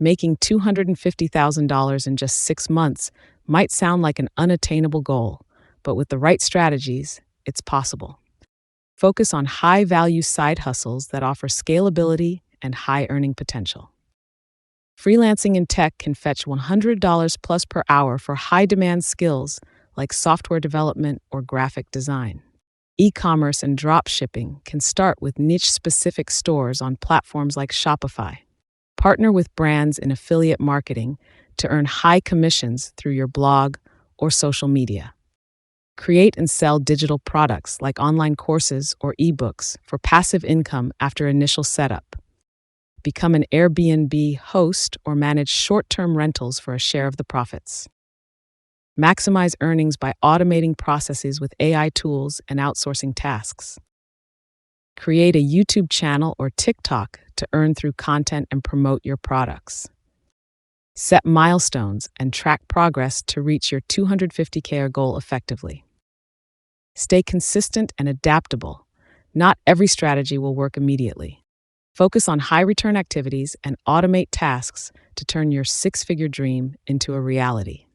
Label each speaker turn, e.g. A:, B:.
A: Making $250,000 in just 6 months might sound like an unattainable goal, but with the right strategies, it's possible. Focus on high value side hustles that offer scalability and high earning potential. Freelancing in tech can fetch $100 plus per hour for high demand skills like software development or graphic design. E commerce and drop shipping can start with niche specific stores on platforms like Shopify. Partner with brands in affiliate marketing to earn high commissions through your blog or social media. Create and sell digital products like online courses or ebooks for passive income after initial setup. Become an Airbnb host or manage short-term rentals for a share of the profits. Maximize earnings by automating processes with AI tools and outsourcing tasks. Create a YouTube channel or TikTok to earn through content and promote your products. Set milestones and track progress to reach your 250K goal effectively. Stay consistent and adaptable. Not every strategy will work immediately. Focus on high return activities and automate tasks to turn your six-figure dream into a reality.